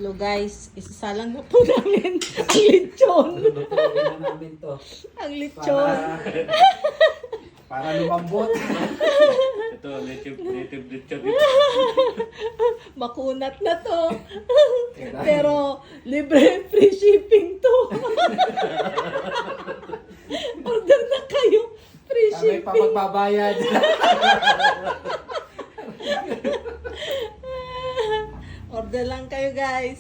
Hello guys, isasalang na po namin ang lechon. Lutuin na namin to. Ang lechon. Para lumambot. Ito, native lechon. Makunat na to. Pero libre free shipping to. Order na kayo. Free Kami shipping. pa magbabayad. Order lang kayo guys.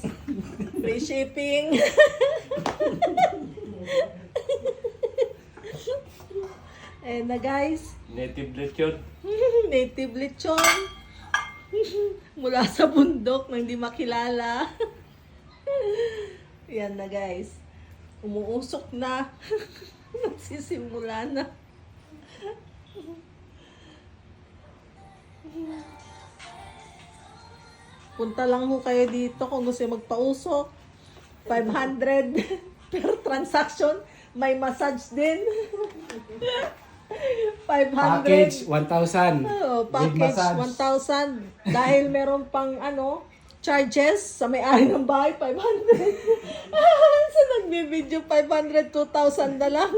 Free shipping. Ayan na guys. Native lechon. Native lechon. Mula sa bundok na hindi makilala. Yan na guys. Umuusok na. Nagsisimula na. Punta lang ho kayo dito kung gusto magpausok. 500 per transaction. May massage din. 500. Package, 1,000. Oh, With package massage. 1,000 dahil meron pang charges sa may-ari ng bahay 500. Sa nagbibideo 500, 2,000 na lang.